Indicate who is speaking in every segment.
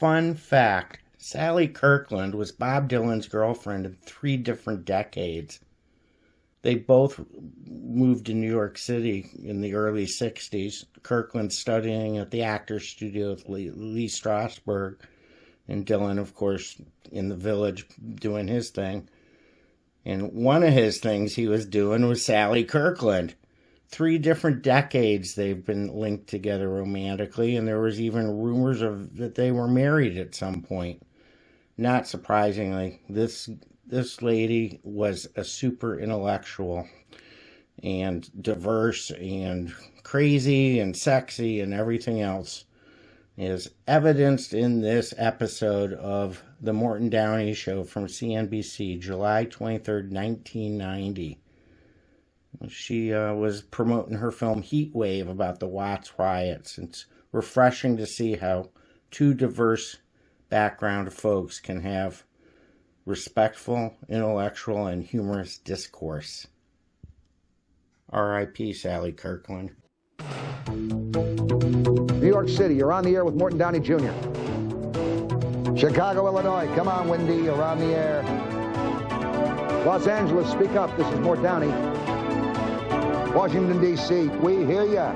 Speaker 1: Fun fact, Sally Kirkland was Bob Dylan's girlfriend in 3 different decades. They both moved to New York City in the early 60s. Kirkland studying at the Actors Studio with Lee Strasberg, and Dylan, of course, in the Village doing his thing. And one of his things he was doing was Sally Kirkland. 3 different decades they've been linked together romantically, and there was even rumors that they were married at some point. Not surprisingly, this lady was a super intellectual and diverse and crazy and sexy and everything else, is evidenced in this episode of The Morton Downey Show from CNBC, July 23rd, 1990. She was promoting her film Heat Wave about the Watts Riots. It's refreshing to see how 2 diverse background folks can have respectful, intellectual, and humorous discourse. R.I.P. Sally Kirkland.
Speaker 2: New York City, you're on the air with Morton Downey Jr. Chicago, Illinois, come on, Wendy, you're on the air. Los Angeles, speak up, this is Morton Downey. Washington, D.C., we hear ya.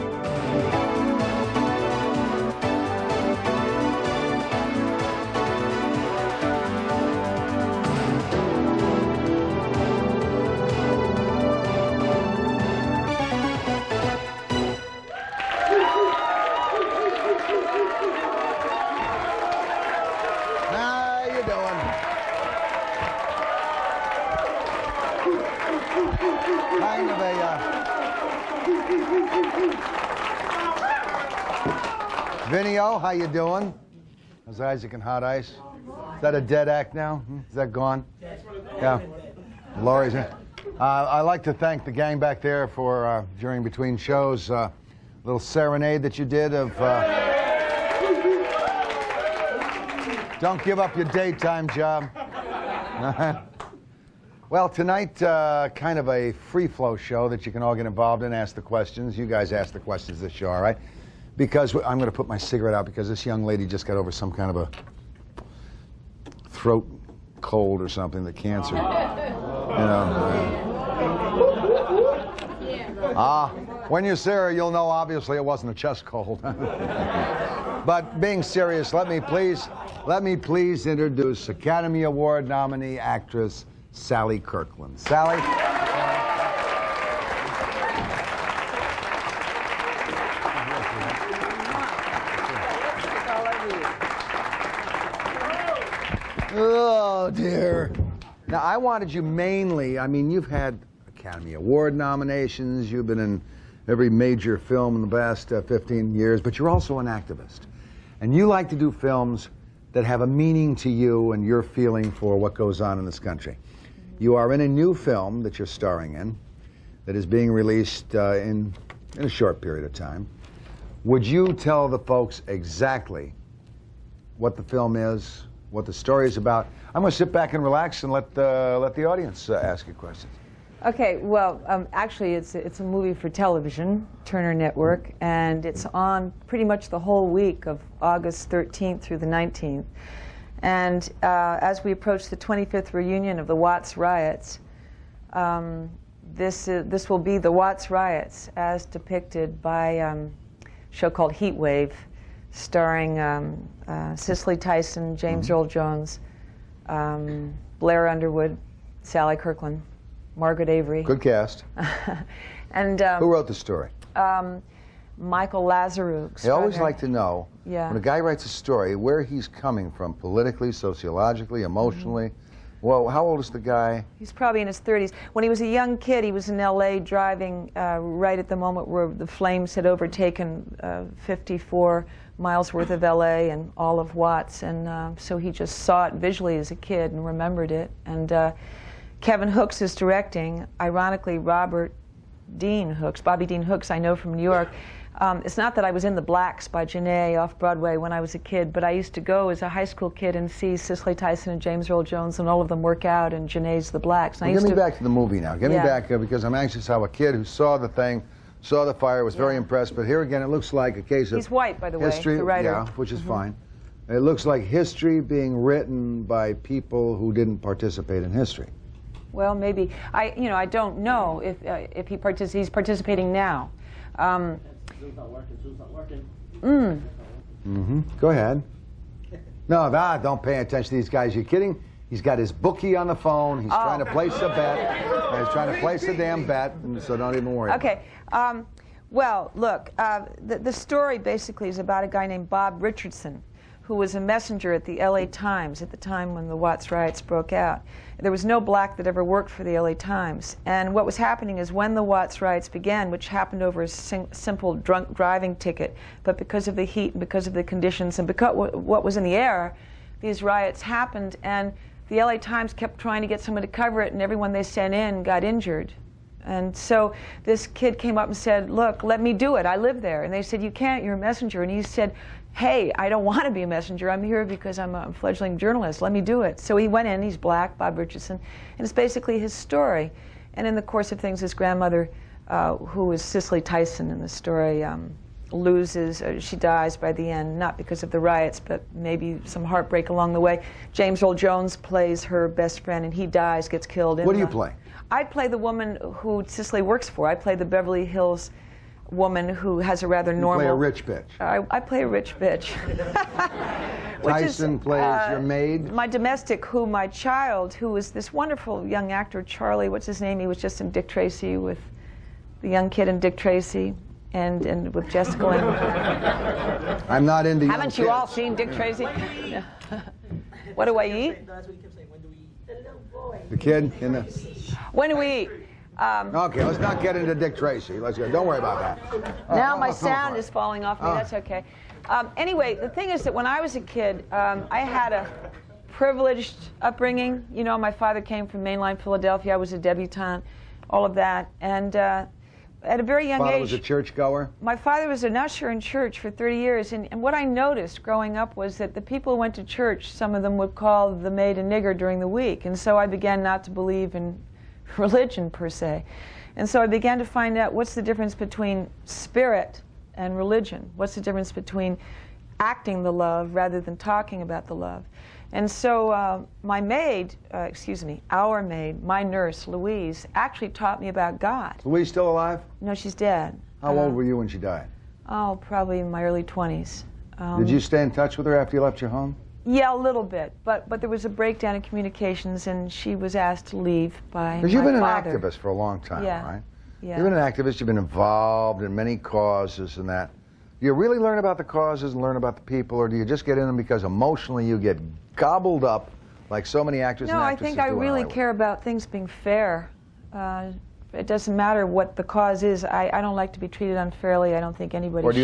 Speaker 2: Vinio, how you doing? How's Isaac and Hot Ice? Is that a dead act now? Is that gone? Yeah. Laurie's in. I'd like to thank the gang back there for, during between shows, a little serenade that you did of... Don't give up your daytime job. Well, tonight, kind of a free-flow show that you can all get involved in, ask the questions. You guys ask the questions this show, all right? Because I'm going to put my cigarette out because this young lady just got over some kind of a throat cold or something, the cancer. You know. When you see her, you'll know obviously it wasn't a chest cold. But being serious, let me please introduce Academy Award nominee actress Sally Kirkland. Sally. Oh, dear. Now, I wanted you mainly, I mean, you've had Academy Award nominations, you've been in every major film in the past 15 years, but you're also an activist. And you like to do films that have a meaning to you and your feeling for what goes on in this country. You are in a new film that you're starring in that is being released in a short period of time. Would you tell the folks exactly what the film is, what the story is about? I'm going to sit back and relax and let the audience ask you questions.
Speaker 3: Okay, well, actually, it's a movie for television, Turner Network, and it's on pretty much the whole week of August 13th through the 19th. And as we approach the 25th reunion of the Watts Riots, this will be the Watts Riots as depicted by a show called Heat Wave, starring Cicely Tyson, James Earl Jones, Blair Underwood, Sally Kirkland, Margaret Avery.
Speaker 2: Good cast.
Speaker 3: And
Speaker 2: who wrote the story?
Speaker 3: Michael Lazaru.
Speaker 2: I always like to know,
Speaker 3: yeah,
Speaker 2: when a guy writes a story, where he's coming from, politically, sociologically, emotionally. Well, how old is the guy?
Speaker 3: He's probably in his 30s. When he was a young kid, he was in L.A. driving right at the moment where the flames had overtaken 54 miles worth of L.A. and all of Watts. And so he just saw it visually as a kid and remembered it. And Kevin Hooks is directing. Ironically, Bobby Dean Hooks, I know from New York. It's not that I was in The Blacks by Janae off Broadway when I was a kid, but I used to go as a high school kid and see Cicely Tyson and James Earl Jones and all of them work out in Janae's The Blacks.
Speaker 2: Well, get me back to the movie now. Get me back because I'm anxious how a kid who saw the thing, saw the fire, was very impressed. But here again, it looks like a case of
Speaker 3: He's white, by the
Speaker 2: history,
Speaker 3: way, the writer.
Speaker 2: Yeah, which is fine. It looks like history being written by people who didn't participate in history.
Speaker 3: Well, maybe. I don't know if he's participating now.
Speaker 1: Zoom's not working. Zoom's not working.
Speaker 2: Go ahead. No, don't pay attention to these guys. You're kidding? He's got his bookie on the phone. He's trying to place a bet. He's trying to place a damn bet, and so don't even worry.
Speaker 3: Okay. Well, look, the story basically is about a guy named Bob Richardson, who was a messenger at the LA Times at the time when the Watts Riots broke out. There was no black that ever worked for the LA Times. And what was happening is when the Watts Riots began, which happened over a simple drunk driving ticket, but because of the heat and because of the conditions and because what was in the air, these riots happened, and the LA Times kept trying to get someone to cover it, and everyone they sent in got injured. And so this kid came up and said, look, let me do it. I live there. And they said, you can't, you're a messenger. And he said, hey, I don't want to be a messenger. I'm here because I'm a fledgling journalist. Let me do it. So he went in. He's black, Bob Richardson. And it's basically his story. And in the course of things, his grandmother, who is Cicely Tyson in the story, loses, she dies by the end, not because of the riots, but maybe some heartbreak along the way. James Earl Jones plays her best friend, and he dies, gets killed.
Speaker 2: What do you play?
Speaker 3: I play the woman who Cicely works for. I play the Beverly Hills woman who has a rather normal...
Speaker 2: You play a rich bitch.
Speaker 3: I play a rich bitch.
Speaker 2: Tyson plays your maid?
Speaker 3: My domestic, my child, who is this wonderful young actor, Charlie, what's his name? He was just in Dick Tracy with the young kid in Dick Tracy. And with Jessica Lange.
Speaker 2: I'm not into
Speaker 3: Haven't you all seen Dick Tracy? What do I eat?
Speaker 4: That's what he kept saying. When do we eat? The little boy.
Speaker 2: The kid in the...
Speaker 3: When do we eat?
Speaker 2: Okay, let's not get into Dick Tracy. Let's go. Don't worry about that.
Speaker 3: Now my sound is falling off me. That's okay. Anyway, the thing is that when I was a kid, I had a privileged upbringing. You know, my father came from mainline Philadelphia. I was a debutante, all of that. And at a very young age...
Speaker 2: Father was a churchgoer?
Speaker 3: My father was an usher in church for 30 years. And what I noticed growing up was that the people who went to church, some of them would call the maid a nigger during the week. And so I began not to believe in religion, per se. And so I began to find out what's the difference between spirit and religion. What's the difference between acting the love rather than talking about the love. And so my maid, our maid, my nurse, Louise, actually taught me about God.
Speaker 2: Louise still alive?
Speaker 3: No, she's dead.
Speaker 2: How old were you when she died?
Speaker 3: Oh, probably in my early 20s.
Speaker 2: Did you stay in touch with her after you left your home?
Speaker 3: Yeah, a little bit. But there was a breakdown in communications, and she was asked to leave by my father.
Speaker 2: Because you've been an activist for a long time, right?
Speaker 3: Yeah.
Speaker 2: You've been an activist. You've been involved in many causes and that. Do you really learn about the causes and learn about the people, or do you just get in them because emotionally you get gobbled up like so many actors and actresses do?
Speaker 3: No, I think I really care about things being fair. It doesn't matter what the cause is. I don't like to be treated unfairly. I don't think anybody should.
Speaker 2: Or do you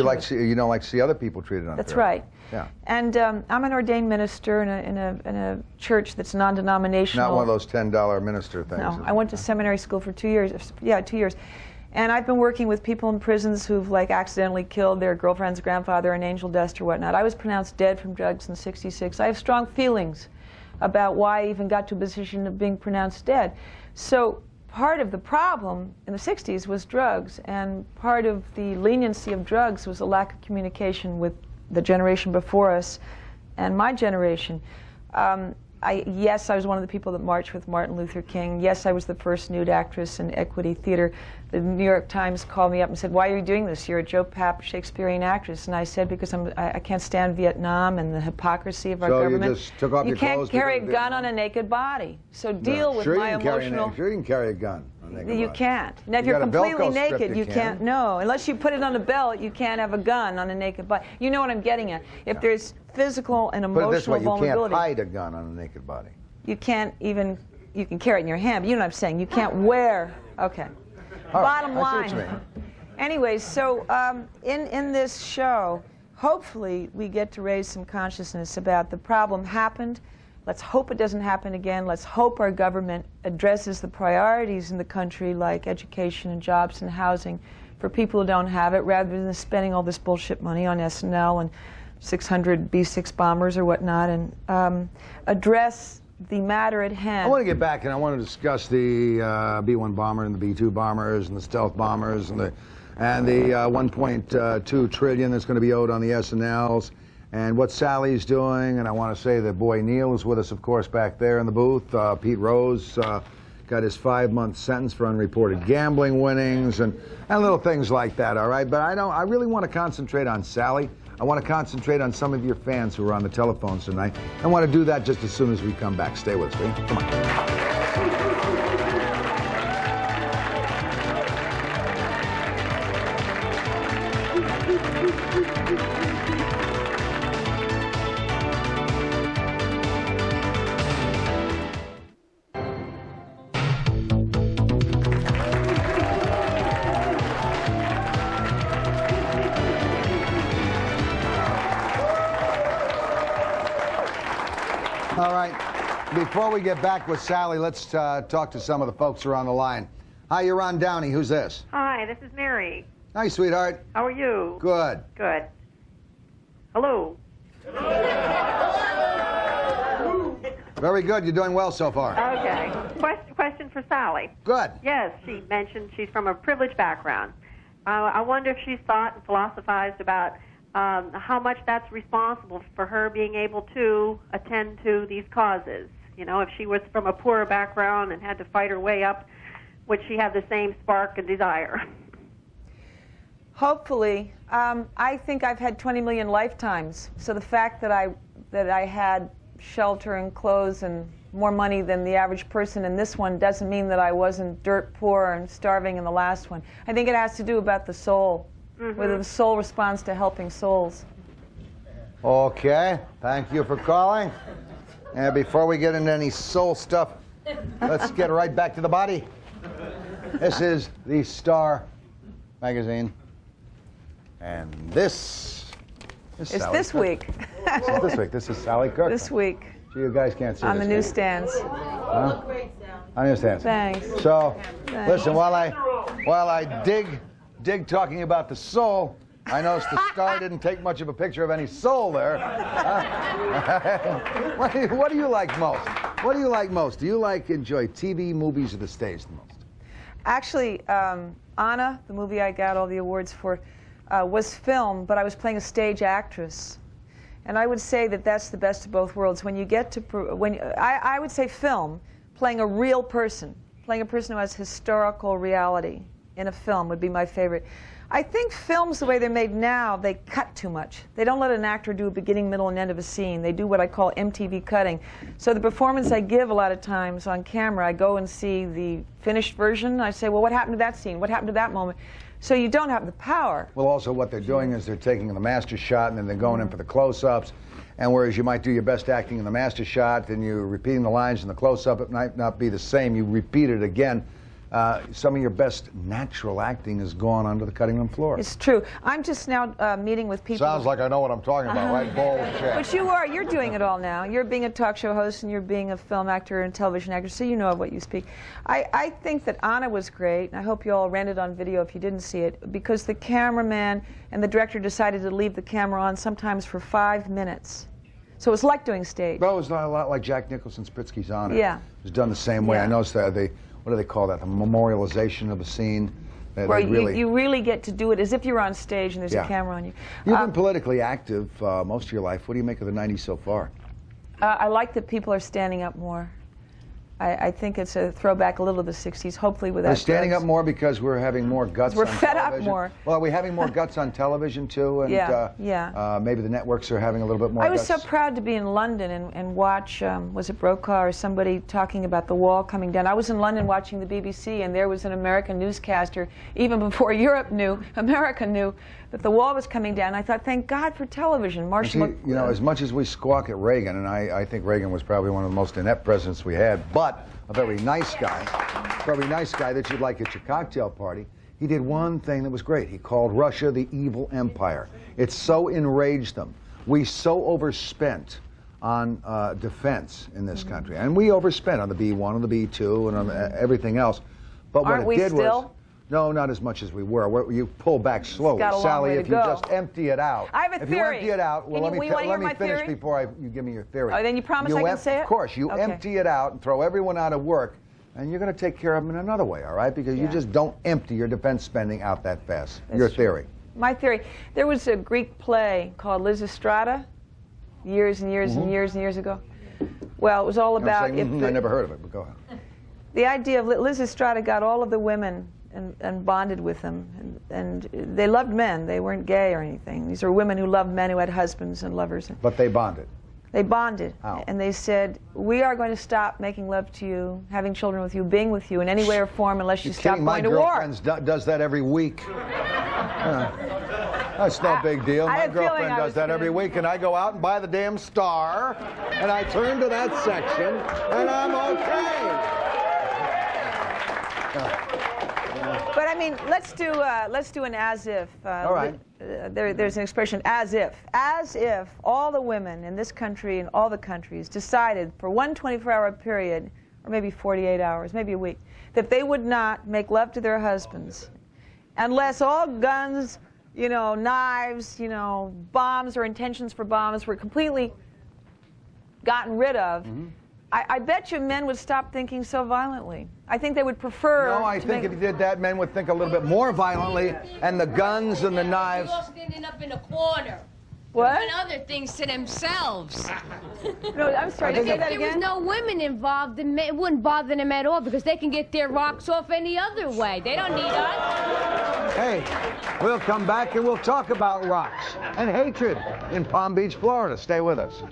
Speaker 2: you don't like to see other people treated unfairly?
Speaker 3: That's right.
Speaker 2: Yeah.
Speaker 3: And I'm an ordained minister in a church that's non-denominational.
Speaker 2: Not one of those $10 minister things.
Speaker 3: No, I went to seminary school for 2 years. Yeah, 2 years. And I've been working with people in prisons who've accidentally killed their girlfriend's grandfather in angel dust or whatnot. I was pronounced dead from drugs in '66. I have strong feelings about why I even got to a position of being pronounced dead. So part of the problem in the '60s was drugs, and part of the leniency of drugs was a lack of communication with the generation before us and my generation. Yes, I was one of the people that marched with Martin Luther King. Yes, I was the first nude actress in Equity Theater. The New York Times called me up and said, why are you doing this? You're a Joe Papp Shakespearean actress. And I said, because I can't stand Vietnam and the hypocrisy of our government.
Speaker 2: So you just took off your clothes?
Speaker 3: You can't carry a gun on a naked body. So deal with my emotional...
Speaker 2: Sure you can carry a gun on a naked body.
Speaker 3: You can't. Now, if you're completely naked, you can't. No, unless you put it on a belt, you can't have a gun on a naked body. You know what I'm getting at. If there's physical and emotional vulnerability...
Speaker 2: You can't hide a gun on a naked body.
Speaker 3: You can't even, you can carry it in your hand, but you know what I'm saying. You can't wear, okay. Bottom line. Anyways, so in this show, hopefully we get to raise some consciousness about the problem happened. Let's hope it doesn't happen again. Let's hope our government addresses the priorities in the country like education and jobs and housing for people who don't have it, rather than spending all this bullshit money on SNL and 600 B-6 bombers or whatnot, and address the matter at hand.
Speaker 2: I want to get back and I want to discuss the B-1 bomber and the B-2 bombers and the stealth bombers and the 1.2 trillion that's going to be owed on the SNLs and what Sally's doing. And I want to say that boy Neil is with us, of course, back there in the booth. Pete Rose got his 5-month sentence for unreported gambling winnings and little things like that, all right? But I really want to concentrate on Sally. I want to concentrate on some of your fans who are on the telephones tonight. I want to do that just as soon as we come back. Stay with us, will you? Come on. All right, before we get back with Sally, let's talk to some of the folks who are on the line. Hi, you're on Downey. Who's this?
Speaker 5: Hi, this is Mary.
Speaker 2: Hi, sweetheart.
Speaker 5: How are you?
Speaker 2: Good.
Speaker 5: Good. Hello.
Speaker 2: Very good. You're doing well so far.
Speaker 5: Okay. Question for Sally.
Speaker 2: Good.
Speaker 5: Yes, she mentioned she's from a privileged background. I wonder if she's thought and philosophized about how much that's responsible for her being able to attend to these causes. You know, if she was from a poorer background and had to fight her way up, would she have the same spark and desire?
Speaker 3: Hopefully. I think I've had 20 million lifetimes. So the fact that I had shelter and clothes and more money than the average person in this one doesn't mean that I wasn't dirt poor and starving in the last one. I think it has to do about the soul. Whether the soul responds to helping souls.
Speaker 2: Okay, thank you for calling. And before we get into any soul stuff, let's get right back to the body. This is the Star magazine. And this is
Speaker 3: It's
Speaker 2: Sally
Speaker 3: this
Speaker 2: Kirkland.
Speaker 3: week.
Speaker 2: This is this week. This is Sally Kirkland.
Speaker 3: This week.
Speaker 2: So you guys can't see
Speaker 3: On the
Speaker 2: this, can you?
Speaker 3: newsstands.
Speaker 2: Huh? On the newsstands.
Speaker 3: Thanks.
Speaker 2: So,
Speaker 3: Thanks.
Speaker 2: listen, while I dig talking about the soul, I noticed the Star didn't take much of a picture of any soul there. What do you like most? What do you like most? Do you enjoy TV, movies, or the stage the most?
Speaker 3: Actually, Anna, the movie I got all the awards for, was film, but I was playing a stage actress. And I would say that that's the best of both worlds. When you get to, I would say film, playing a real person, playing a person who has historical reality in a film would be my favorite. I think films, the way they're made now, they cut too much. They don't let an actor do a beginning, middle, and end of a scene. They do what I call MTV cutting. So the performance I give a lot of times on camera, I go and see the finished version. I say, well, what happened to that scene? What happened to that moment? So you don't have the power.
Speaker 2: Well, also what they're doing is they're taking the master shot and then they're going in for the close-ups. And whereas you might do your best acting in the master shot, then you're repeating the lines in the close-up, it might not be the same. You repeat it again. Some of your best natural acting has gone onto the cutting room floor.
Speaker 3: It's true. I'm just now meeting with people.
Speaker 2: Sounds like I know what I'm talking about, right? Bullshit.
Speaker 3: But you're doing it all now. You're being a talk show host and you're being a film actor and television actor, so you know what you speak. I think that Anna was great, and I hope you all rented on video if you didn't see it, because the cameraman and the director decided to leave the camera on sometimes for 5 minutes. So it was like doing stage.
Speaker 2: Well, it was a lot like Jack Nicholson's Pritzky's Honor.
Speaker 3: Yeah.
Speaker 2: It was done the same way.
Speaker 3: Yeah.
Speaker 2: I noticed that what do they call that? The memorialization of a scene.
Speaker 3: Where you really get to do it as if you're on stage and there's a camera on you.
Speaker 2: You've been politically active most of your life. What do you make of the 90s so far?
Speaker 3: I like that people are standing up more. I think it's a throwback a little to the 60s, hopefully without
Speaker 2: They're standing
Speaker 3: drugs.
Speaker 2: up more because we're having more guts
Speaker 3: We're
Speaker 2: on
Speaker 3: fed up
Speaker 2: television.
Speaker 3: more.
Speaker 2: Well, are we having more guts on television, too? And, maybe the networks are having a little bit more
Speaker 3: I was
Speaker 2: guts.
Speaker 3: so proud to be in London and watch, was it Brokaw or somebody talking about the wall coming down. I was in London watching the BBC, and there was an American newscaster, even before Europe knew, America knew, that the wall was coming down. I thought, thank God for television.
Speaker 2: You know, as much as we squawk at Reagan, and I think Reagan was probably one of the most inept presidents we had, but a very nice guy that you'd like at your cocktail party, he did one thing that was great. He called Russia the evil empire. It so enraged them. We so overspent on defense in this country. And we overspent on the B-1 and the B-2 and on everything else. But
Speaker 3: Aren't
Speaker 2: what it
Speaker 3: we
Speaker 2: did
Speaker 3: still?
Speaker 2: was... No, not as much as we were. You pull back slowly.
Speaker 3: Got a long
Speaker 2: Sally,
Speaker 3: way to
Speaker 2: if you
Speaker 3: go.
Speaker 2: just empty it out.
Speaker 3: I have a
Speaker 2: if
Speaker 3: theory.
Speaker 2: you empty it out, well,
Speaker 3: Can you-
Speaker 2: let
Speaker 3: hear
Speaker 2: me
Speaker 3: my
Speaker 2: finish
Speaker 3: theory?
Speaker 2: before you give me your theory.
Speaker 3: Oh, then you promise I can say it?
Speaker 2: Of course. You
Speaker 3: Okay.
Speaker 2: empty it out and throw everyone out of work, and you're going to take care of them in another way, all right? Because you just don't empty your defense spending out that fast.
Speaker 3: That's
Speaker 2: Your
Speaker 3: true.
Speaker 2: theory.
Speaker 3: My theory. There was a Greek play called Lysistrata, years and years and years and years ago. Well, it was all about...
Speaker 2: I never heard of it, but go ahead.
Speaker 3: The idea of Liz Estrada got all of the women and bonded with them. And they loved men. They weren't gay or anything. These are women who loved men who had husbands and lovers.
Speaker 2: But they bonded.
Speaker 3: They bonded.
Speaker 2: How?
Speaker 3: And they said, we are going to stop making love to you, having children with you, being with you in any way or form unless you stop going to war.
Speaker 2: My girlfriend does that every week. That's no big deal. My girlfriend does that every week, and I go out and buy the damn Star, and I turn to that section, and I'm okay.
Speaker 3: But I mean, let's do an as if.
Speaker 2: All right.
Speaker 3: There's an expression, as if all the women in this country and all the countries decided for one 24-hour period, or maybe 48 hours, maybe a week, that they would not make love to their husbands unless all guns, you know, knives, you know, bombs or intentions for bombs were completely gotten rid of. I bet you men would stop thinking so violently. I think they would prefer...
Speaker 2: No, I think if you did that, men would think a little bit more violently, and the guns and the knives...
Speaker 6: They're all standing up in a corner.
Speaker 3: What?
Speaker 6: Doing other things to themselves.
Speaker 3: No, I'm sorry, say that
Speaker 6: If there was
Speaker 3: again?
Speaker 6: no women involved, it wouldn't bother them at all, because they can get their rocks off any other way. They don't need us.
Speaker 2: Hey, we'll come back and we'll talk about rocks and hatred in Palm Beach, Florida. Stay with us.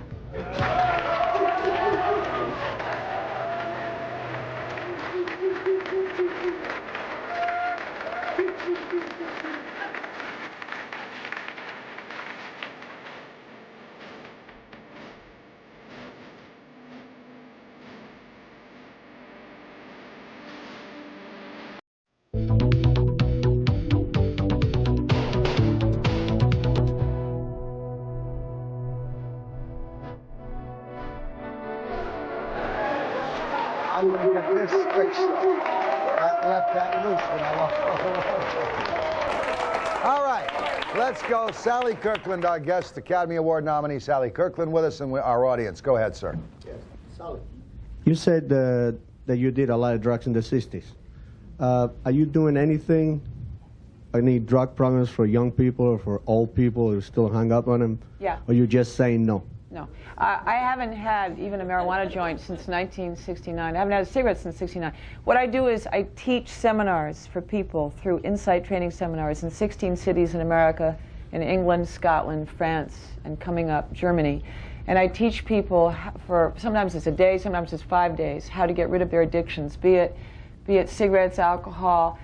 Speaker 2: I'm going to get this fixed up. I left that loose when I walked. All right, let's go. Sally Kirkland, our guest, Academy Award nominee Sally Kirkland, with us and our audience. Go ahead, sir.
Speaker 7: Yes, Sally. You said that you did a lot of drugs in the 60s. Are you doing anything, any drug programs for young people or for old people who still hung up on them?
Speaker 3: Yeah.
Speaker 7: Or you just saying no?
Speaker 3: No. I haven't had even a marijuana joint since 1969. I haven't had a cigarette since 69. What I do is I teach seminars for people through insight training seminars in 16 cities in America, in England, Scotland, France, and coming up, Germany. And I teach people for, sometimes it's a day, sometimes it's 5 days, how to get rid of their addictions, be it cigarettes, alcohol,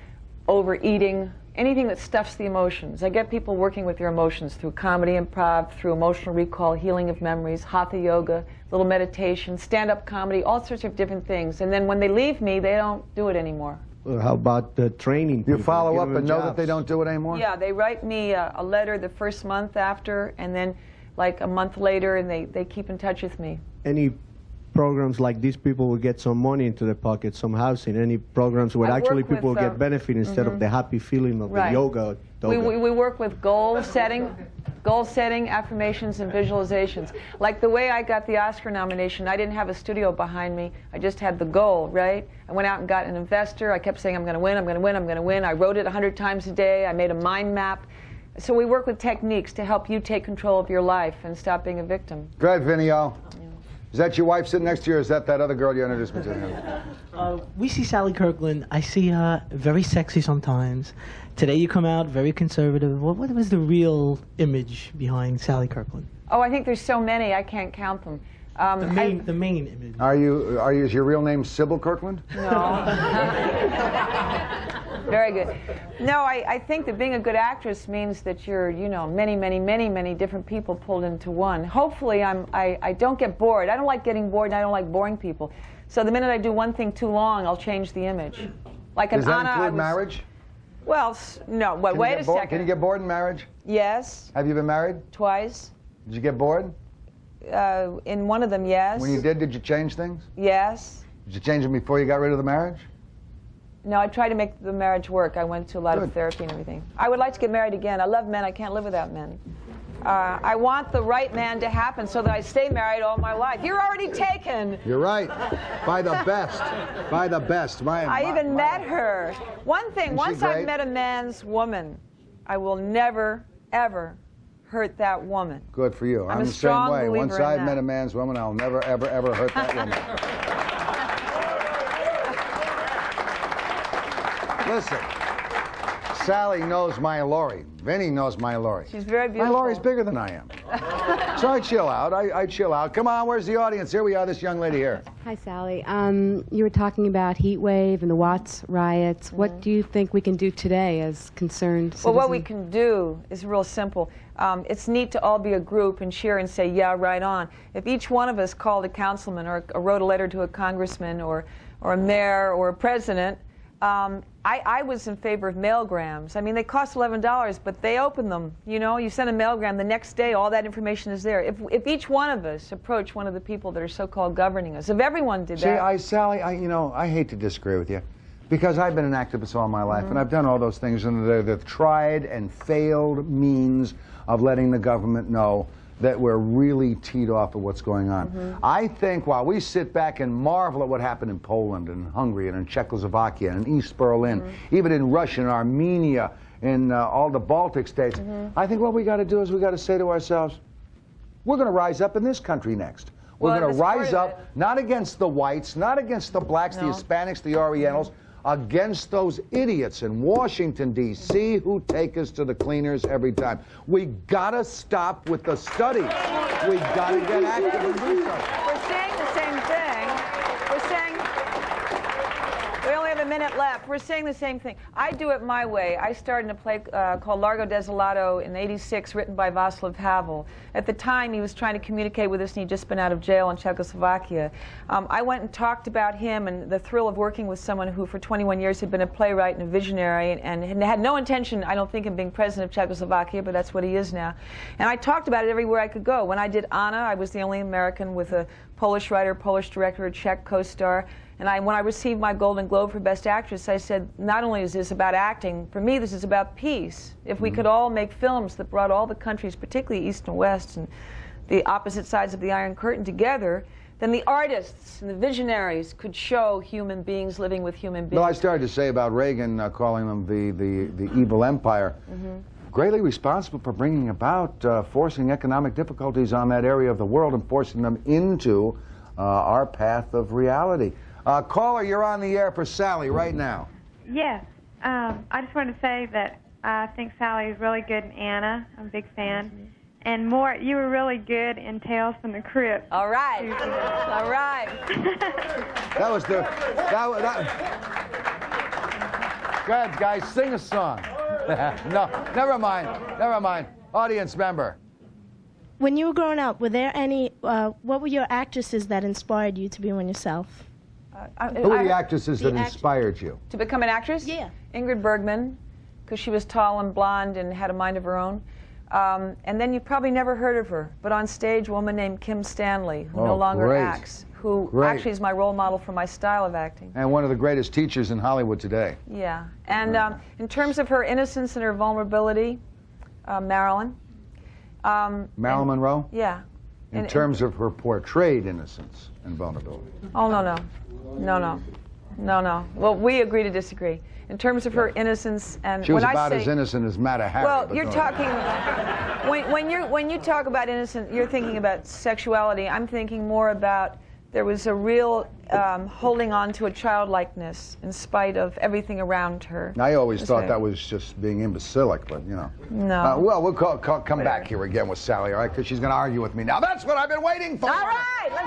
Speaker 3: overeating, anything that stuffs the emotions. I get people working with their emotions through comedy, improv, through emotional recall, healing of memories, hatha yoga, little meditation, stand-up comedy, all sorts of different things. And then when they leave me, they don't do it anymore.
Speaker 7: Well, how about training people?
Speaker 2: You follow up
Speaker 7: give them
Speaker 2: and know that
Speaker 7: jobs?
Speaker 2: they don't do it anymore?
Speaker 3: Yeah, they write me a letter the first month after, and then like a month later, and they keep in touch with me.
Speaker 7: Any programs like these people will get some money into their pocket, some housing, any programs where
Speaker 3: I
Speaker 7: actually
Speaker 3: work with,
Speaker 7: people will get benefit instead of the happy feeling of
Speaker 3: Right.
Speaker 7: the yoga.
Speaker 3: We work with goal setting, affirmations, and visualizations. Like the way I got the Oscar nomination, I didn't have a studio behind me. I just had the goal, right? I went out and got an investor. I kept saying, I'm going to win, I'm going to win, I'm going to win. I wrote it 100 times a day. I made a mind map. So we work with techniques to help you take control of your life and stop being a victim.
Speaker 2: Go ahead, Vinio. Is that your wife sitting next to you, or is that other girl you introduced me to?
Speaker 8: We see Sally Kirkland. I see her very sexy sometimes. Today you come out very conservative. What was the real image behind Sally Kirkland?
Speaker 3: Oh, I think there's so many, I can't count them.
Speaker 8: The main image.
Speaker 2: Is your real name Sybil Kirkland?
Speaker 3: No. Very good. No, I think that being a good actress means that you're, you know, many different people pulled into one. Hopefully I don't get bored. I don't like getting bored, and I don't like boring people. So the minute I do one thing too long, I'll change the image. Like an
Speaker 2: Does that
Speaker 3: Anna,
Speaker 2: include marriage?
Speaker 3: Well, no. But wait a second.
Speaker 2: Can you get bored in marriage?
Speaker 3: Yes.
Speaker 2: Have you been married?
Speaker 3: Twice.
Speaker 2: Did you get bored?
Speaker 3: In one of them, yes.
Speaker 2: When you did you change things?
Speaker 3: Yes.
Speaker 2: Did you change them before you got rid of the marriage?
Speaker 3: No, I tried to make the marriage work. I went to a lot of therapy and everything. I would like to get married again. I love men. I can't live without men. I want the right man to happen so that I stay married all my life. You're already taken.
Speaker 2: You're right. By the best. By the best.
Speaker 3: I even met her. One thing,
Speaker 2: Isn't she
Speaker 3: once I've
Speaker 2: great?
Speaker 3: met a man's woman, I will never, ever hurt that woman.
Speaker 2: Good for you.
Speaker 3: I'm a
Speaker 2: the same
Speaker 3: strong
Speaker 2: way.
Speaker 3: believer
Speaker 2: Once
Speaker 3: in
Speaker 2: I've
Speaker 3: that.
Speaker 2: met a man's woman, I'll never, ever, ever hurt that woman. Listen, Sally knows my Lori. Vinny knows my Lori.
Speaker 3: She's very beautiful.
Speaker 2: My Lori's bigger than I am. So I chill out. I chill out. Come on, where's the audience? Here we are, this young lady here.
Speaker 9: Hi, Sally. You were talking about heat wave and the Watts riots. What do you think we can do today as concerned citizens?
Speaker 3: Well, what we can do is real simple. It's neat to all be a group and cheer and say, yeah, right on. If each one of us called a councilman or wrote a letter to a congressman or a mayor or a president, I was in favor of mailgrams. I mean, they cost $11, but they open them. You know, you send a mailgram, the next day all that information is there. If each one of us approached one of the people that are so-called governing us, if everyone did that...
Speaker 2: See, Sally, I hate to disagree with you, because I've been an activist all my life, and I've done all those things, and they're the tried and failed means of letting the government know that we're really teed off of what's going on. I think while we sit back and marvel at what happened in Poland and Hungary and in Czechoslovakia and in East Berlin, even in Russia and Armenia, in all the Baltic states, I think what we got to do is we got to say to ourselves, we're going to rise up in this country next. We're going to rise up, not against the whites, not against the blacks, the Hispanics, the Orientals, against those idiots in Washington, D.C. who take us to the cleaners every time. We gotta stop with the studies. We gotta get active and do something.
Speaker 3: We're saying the same thing. We're saying... We only have a minute left. We're saying the same thing. I do it my way. I started in a play called Largo Desolato in '86, written by Václav Havel. At the time, he was trying to communicate with us, and he'd just been out of jail in Czechoslovakia. I went and talked about him and the thrill of working with someone who, for 21 years, had been a playwright and a visionary, and had no intention, I don't think, of being president of Czechoslovakia, but that's what he is now. And I talked about it everywhere I could go. When I did Anna, I was the only American with a Polish writer, Polish director, a Czech co-star. And when I received my Golden Globe for Best Actress, I said, not only is this about acting, for me this is about peace. If we could all make films that brought all the countries, particularly East and West, and the opposite sides of the Iron Curtain together, then the artists and the visionaries could show human beings living with human beings.
Speaker 2: Well, I started to say about Reagan calling them the evil empire. Greatly responsible for bringing about forcing economic difficulties on that area of the world and forcing them into our path of reality. Caller, you're on the air for Sally right now.
Speaker 10: Yes. I just wanted to say that I think Sally is really good in Anna. I'm a big fan. And more, you were really good in Tales from the Crypt.
Speaker 3: All right. All right.
Speaker 2: That was the... Go ahead, guys, sing a song. No, never mind. Never mind. Audience member.
Speaker 11: When you were growing up, were there any... what were your actresses that inspired you to be one yourself?
Speaker 2: Who were the actresses that inspired you?
Speaker 3: To become an actress?
Speaker 11: Yeah.
Speaker 3: Ingrid Bergman, because she was tall and blonde and had a mind of her own. And then you've probably never heard of her, but on stage, a woman named Kim Stanley, who no longer acts, who actually is my role model for my style of acting.
Speaker 2: And one of the greatest teachers in Hollywood today.
Speaker 3: Yeah. And in terms of her innocence and her vulnerability, Marilyn.
Speaker 2: Marilyn Monroe?
Speaker 3: Yeah.
Speaker 2: In terms of her portrayed innocence and vulnerability.
Speaker 3: Oh, no. Well, we agree to disagree. In terms of her innocence and...
Speaker 2: She was about as innocent as Mata Hari.
Speaker 3: Well, you're talking... when you talk about innocent, you're thinking about sexuality. I'm thinking more about there was a real holding on to a childlikeness in spite of everything around her.
Speaker 2: I always thought that was just being imbecilic, but, you know.
Speaker 3: No.
Speaker 2: Well, we'll come back here again with Sally, all right? Because she's going to argue with me now. That's what I've been waiting for.
Speaker 3: All right, let's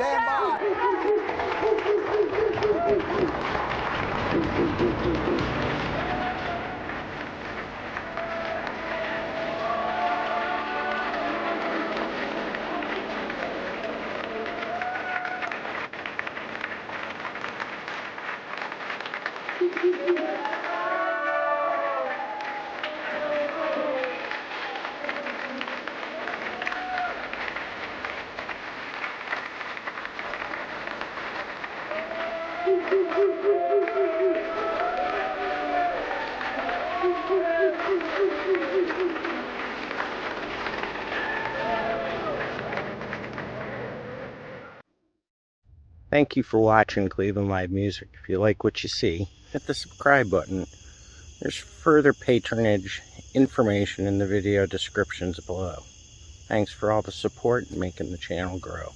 Speaker 1: Thank you for watching Cleveland Live Music. If you like what you see, hit the subscribe button. There's further patronage information in the video descriptions below. Thanks for all the support and making the channel grow.